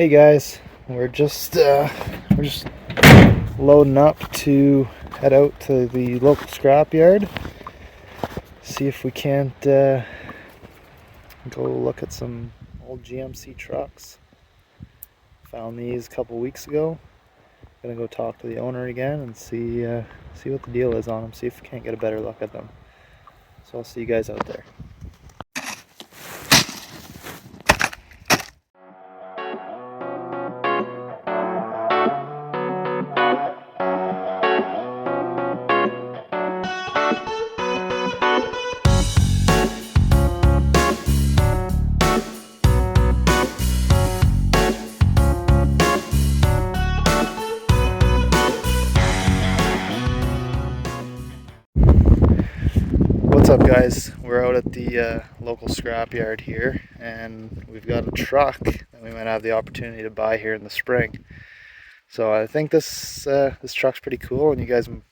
Hey guys, we're just loading up to head out to the local scrapyard. See if we can't go look at some old GMC trucks. Found these a couple weeks ago. Gonna go talk to the owner again and see what the deal is on them. See if we can't get a better look at them. So I'll see you guys out there. What's up guys? We're out at the local scrapyard here and we've got a truck that we might have the opportunity to buy here in the spring. So I think this truck's pretty cool and you guys are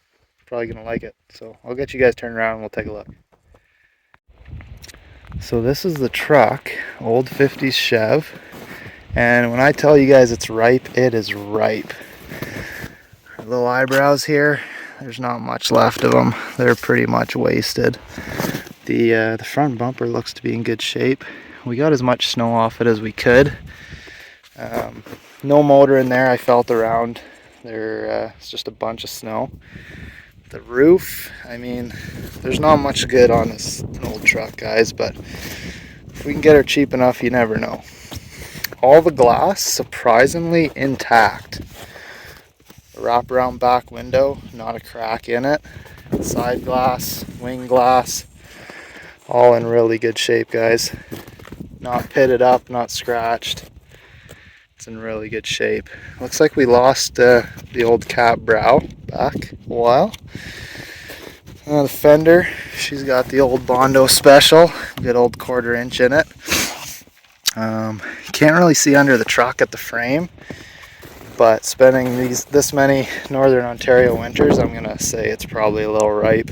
probably going to like it. So I'll get you guys turned around and we'll take a look. So this is the truck, old 50s Chev, and when I tell you guys it's ripe, it is ripe. Our little eyebrows here. There's not much left of them. They're pretty much wasted. The front bumper looks to be in good shape. We got as much snow off it as we could. No motor in there. I felt around. It's just a bunch of snow. The roof, I mean, there's not much good on this old truck, guys, but if we can get her cheap enough, you never know. All the glass, surprisingly intact. Wraparound back window, not a crack in it. Side glass, wing glass, all in really good shape, guys. Not pitted up, not scratched. It's in really good shape. Looks like we lost the old cap brow back a while. The fender, she's got the old Bondo Special, good old 1/4 inch in it. Can't really see under the truck at the frame. But spending this many Northern Ontario winters, I'm gonna say it's probably a little ripe.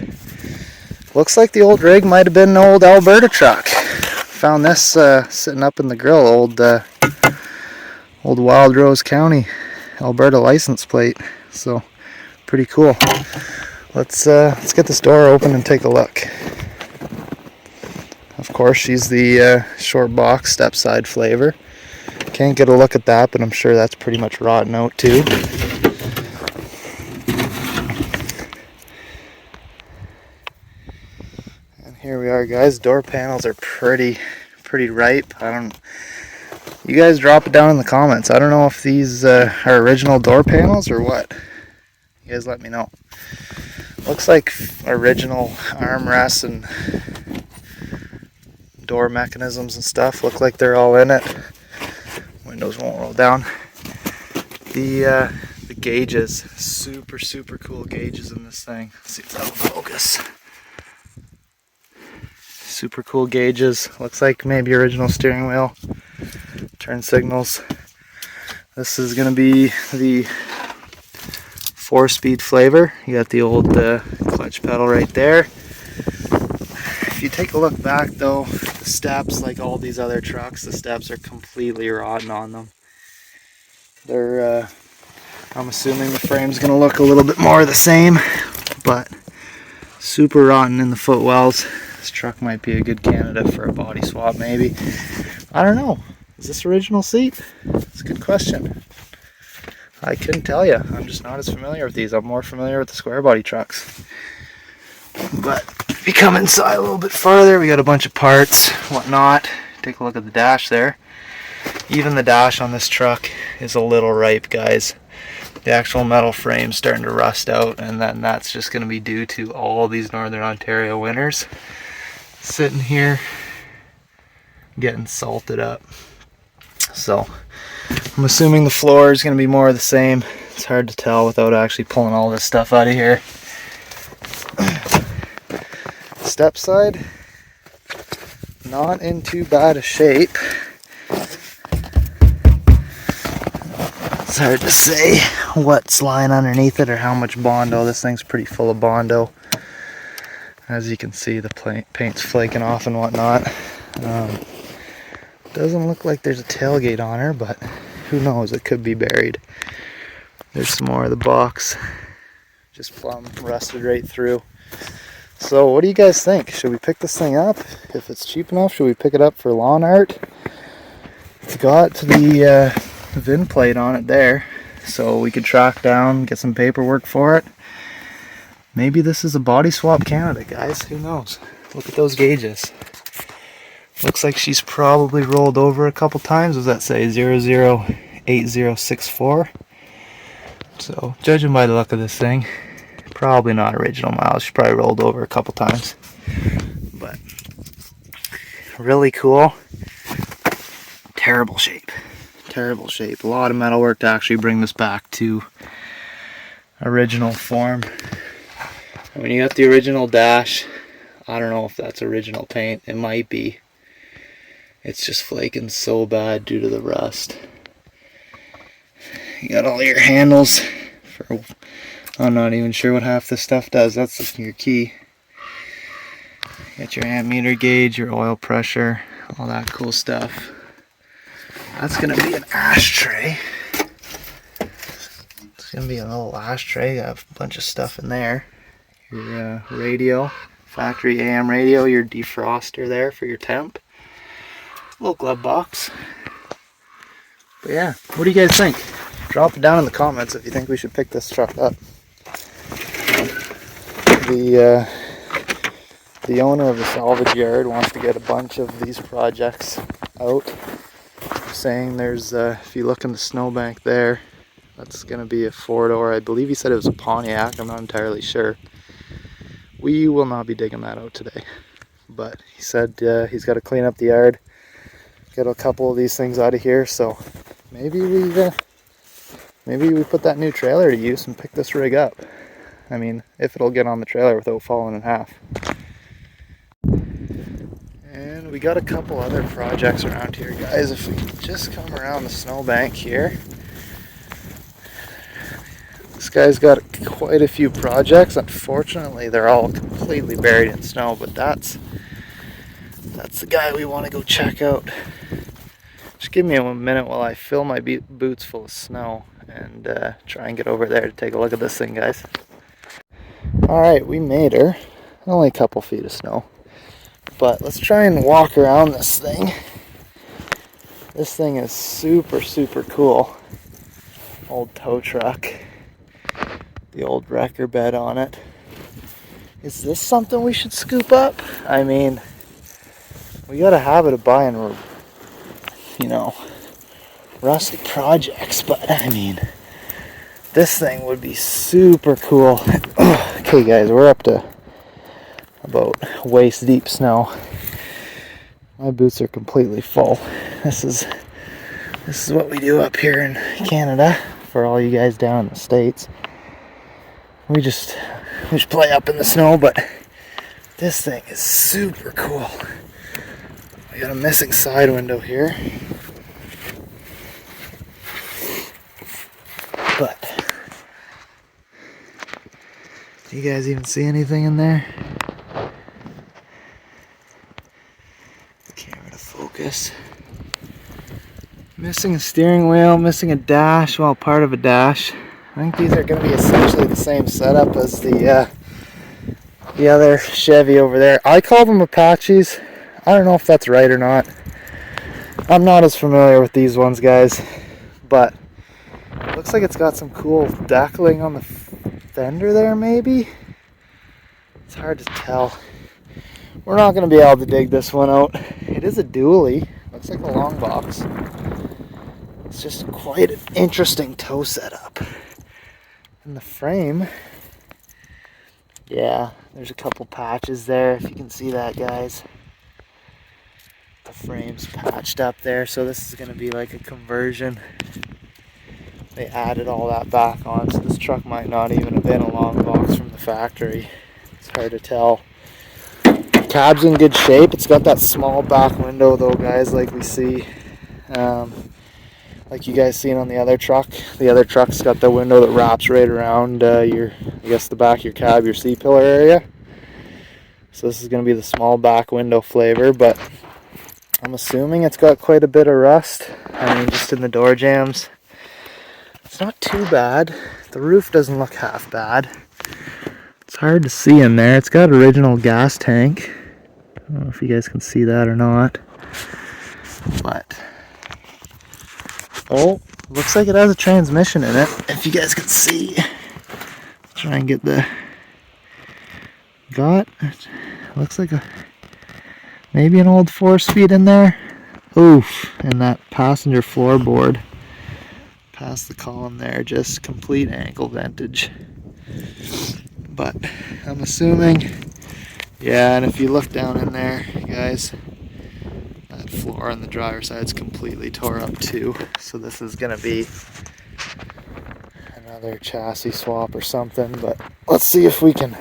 Looks like the old rig might have been an old Alberta truck. Found this sitting up in the grill, old Wild Rose County, Alberta license plate. So pretty cool. Let's get this door open and take a look. Of course, she's the shortbox stepside flavor. Can't get a look at that, but I'm sure that's pretty much rotten out too. And here we are, guys. Door panels are pretty ripe. You guys drop it down in the comments. I don't know if these are original door panels or what. You guys let me know. Looks like original armrests and door mechanisms and stuff. Look like they're all in it. Windows won't roll down. The gauges, super cool gauges in this thing. Let's see if that'll focus. Super cool gauges. Looks like maybe original steering wheel. Turn signals. This is gonna be the 4-speed flavor. You got the old clutch pedal right there. If you take a look back though, the steps, like all these other trucks, the steps are completely rotten on them. I'm assuming the frame's gonna look a little bit more the same, but super rotten in the footwells. This truck might be a good candidate for a body swap maybe. I don't know. Is this original seat? That's a good question. I couldn't tell you. I'm just not as familiar with these. I'm more familiar with the square body trucks. But if you come inside a little bit further, we got a bunch of parts, whatnot. Take a look at the dash there. Even the dash on this truck is a little ripe, guys. The actual metal frame's starting to rust out, and then that's just going to be due to all these Northern Ontario winters sitting here getting salted up. So I'm assuming the floor is going to be more of the same. It's hard to tell without actually pulling all this stuff out of here. Step side, not in too bad a shape. It's hard to say what's lying underneath it or how much Bondo. This thing's pretty full of Bondo. As you can see, the paint's flaking off and whatnot. Doesn't look like there's a tailgate on her, but who knows, it could be buried. There's some more of the box, just plumb rusted right through. So what do you guys think? Should we pick this thing up? If it's cheap enough, should we pick it up for lawn art? It's got the VIN plate on it there, so we could track down, get some paperwork for it. Maybe this is a body swap candidate, guys. Who knows? Look at those gauges. Looks like she's probably rolled over a couple times. What does that say? 008064. So, judging by the look of this thing, probably not original miles. She probably rolled over a couple times. But really cool. Terrible shape. Terrible shape. A lot of metal work to actually bring this back to original form. I mean, you got the original dash. I don't know if that's original paint. It might be. It's just flaking so bad due to the rust. You got all your handles for, I'm not even sure what half this stuff does. That's your key. You got your amp meter gauge, your oil pressure, all that cool stuff. That's gonna be an ashtray. It's gonna be a little ashtray. Got a bunch of stuff in there. Your radio, factory AM radio, your defroster there for your temp. Little glove box. But yeah, what do you guys think? Drop it down in the comments if you think we should pick this truck up. The owner of the salvage yard wants to get a bunch of these projects out. Saying there's, if you look in the snowbank there, that's going to be a 4-door. I believe he said it was a Pontiac. I'm not entirely sure. We will not be digging that out today. But he said he's got to clean up the yard, get a couple of these things out of here. So maybe we put that new trailer to use and pick this rig up. I mean, if it'll get on the trailer without falling in half. And we got a couple other projects around here, guys. If we can just come around the snowbank here. This guy's got quite a few projects. Unfortunately, they're all completely buried in snow, but that's the guy we want to go check out. Just give me a minute while I fill my boots full of snow and try and get over there to take a look at this thing, guys. Alright, we made her. Only a couple feet of snow. But let's try and walk around this thing. This thing is super, super cool. Old tow truck. The old wrecker bed on it. Is this something we should scoop up? I mean, we got a habit of buying, you know, rusty projects, but I mean, this thing would be super cool. Okay guys, we're up to about waist deep snow. My boots are completely full. This is what we do up here in Canada. For all you guys down in the States, we just play up in the snow, but this thing is super cool. We got a missing side window here, but do you guys even see anything in there? Camera to focus. Missing a steering wheel, missing a dash, well, part of a dash. I think these are going to be essentially the same setup as the other Chevy over there. I call them Apaches. I don't know if that's right or not. I'm not as familiar with these ones, guys, but it looks like it's got some cool deckling on the fender there, maybe? It's hard to tell. We're not going to be able to dig this one out. It is a dually. Looks like a long box. It's just quite an interesting tow setup. And the frame, yeah, there's a couple patches there, if you can see that, guys. The frame's patched up there, so this is going to be like a conversion. They added all that back on, so this truck might not even have been a long box from the factory. It's hard to tell. Cab's in good shape. It's got that small back window though, guys, like we see. Like you guys seen on the other truck. The other truck's got the window that wraps right around I guess the back of your cab, your C-pillar area. So this is going to be the small back window flavor, but I'm assuming it's got quite a bit of rust. I mean, just in the door jambs. It's not too bad. The roof doesn't look half bad. It's hard to see in there. It's got original gas tank. I don't know if you guys can see that or not. But, oh, looks like it has a transmission in it, if you guys can see. Try and get the, looks like maybe an old 4-speed in there. Oof, and that passenger floorboard past the column there, just complete ankle vintage. But I'm assuming, yeah, and if you look down in there, guys, that floor on the driver's side is completely tore up too. So this is gonna be another chassis swap or something, but let's see if we can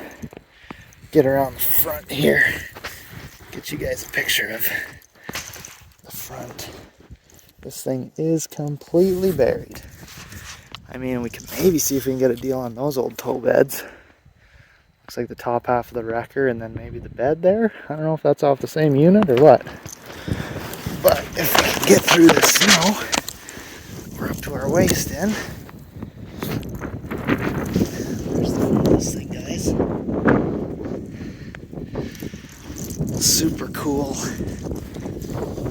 get around the front here. Get you guys a picture of the front. This thing is completely buried. I mean, we can maybe see if we can get a deal on those old tow beds. Looks like the top half of the wrecker and then maybe the bed there. I don't know if that's off the same unit or what. But if we can get through the snow, we're up to our waist in. There's the front of this thing, guys. Super cool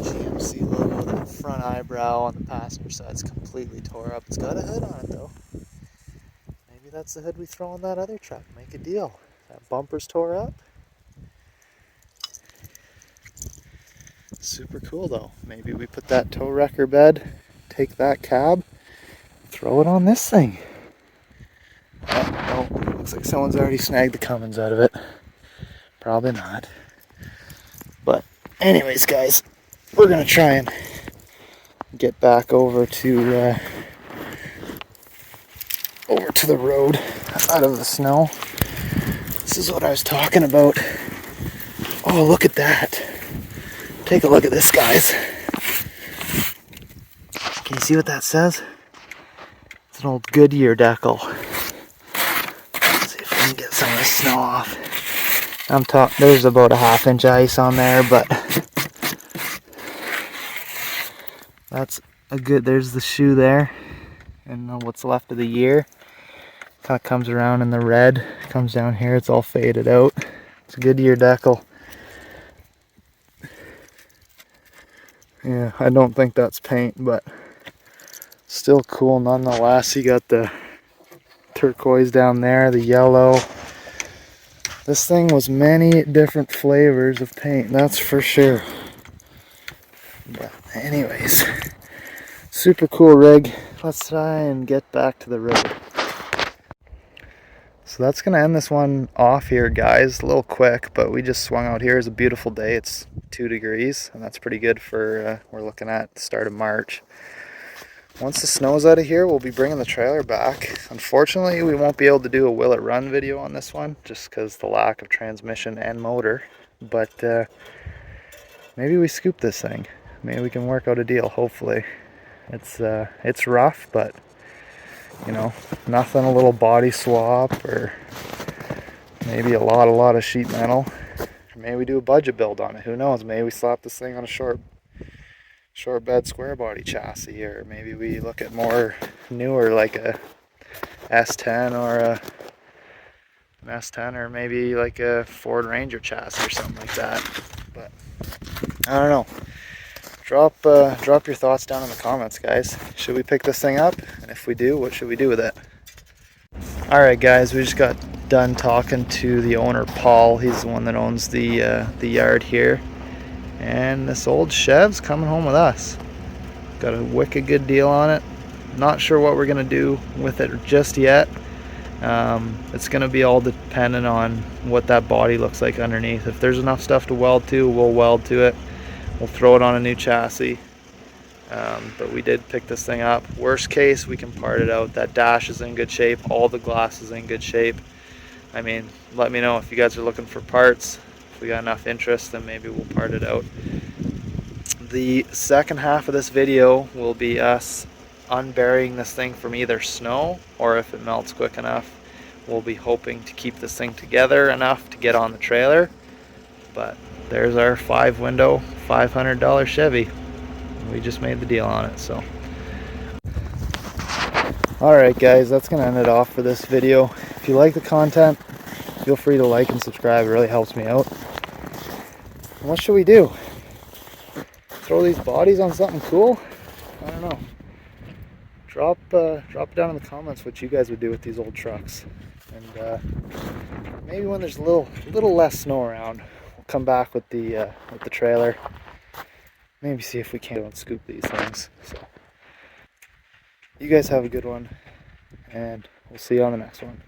GMC logo. The front eyebrow on the passenger side is completely tore up. It's got a hood on it though. Maybe that's the hood we throw on that other truck. Make a deal. That bumper's tore up. Super cool though. Maybe we put that tow wrecker bed, take that cab, throw it on this thing. Oh, no, looks like someone's already snagged the Cummins out of it. Probably not. But anyways, guys, we're gonna try and get back over to the road out of the snow. This is what I was talking about. Oh, look at that. Take a look at this, guys. Can you see what that says? It's an old Goodyear decal. Let's see if we can get some of the snow off. There's about a 1/2 inch ice on there, but that's a good, there's the shoe there, and what's left of the year. Kind of comes around in the red, comes down here, it's all faded out. It's a Goodyear decal. Yeah, I don't think that's paint, but still cool nonetheless. You got the turquoise down there, the yellow. This thing was many different flavors of paint, that's for sure. But anyways, super cool rig. Let's try and get back to the road. So that's gonna end this one off here, guys. A little quick, but we just swung out here. It's a beautiful day. It's 2 degrees, and that's pretty good for we're looking at the start of March. Once the snow's out of here, we'll be bringing the trailer back. Unfortunately, we won't be able to do a will it run video on this one, just because the lack of transmission and motor. But maybe we scoop this thing. Maybe we can work out a deal. Hopefully, it's rough, but you know, nothing a little body swap or maybe a lot of sheet metal. Or maybe we do a budget build on it. Who knows? Maybe we slap this thing on a short bed square body chassis, or maybe we look at more newer like a S10 or an S10 or maybe like a Ford Ranger chassis or something like that. But I don't know. Drop your thoughts down in the comments, guys. Should we pick this thing up? And if we do, what should we do with it? Alright guys, we just got done talking to the owner, Paul. He's the one that owns the yard here. And this old Chev's coming home with us. Got a wicked good deal on it. Not sure what we're going to do with it just yet. It's going to be all dependent on what that body looks like underneath. If there's enough stuff to weld to, we'll weld to it. We'll throw it on a new chassis. But we did pick this thing up. Worst case, we can part it out. That dash is in good shape. All the glass is in good shape. I mean, let me know if you guys are looking for parts. If we got enough interest, then maybe we'll part it out. The second half of this video will be us unburying this thing from either snow, or if it melts quick enough, we'll be hoping to keep this thing together enough to get on the trailer. But there's our 5-window, $500 Chevy. We just made the deal on it, so. Alright guys, that's going to end it off for this video. If you like the content, feel free to like and subscribe. It really helps me out. And what should we do? Throw these bodies on something cool? I don't know. Drop it down in the comments what you guys would do with these old trucks. And maybe when there's a little less snow around, we'll come back with the trailer. Maybe see if we can't scoop these things. So, you guys have a good one, and we'll see you on the next one.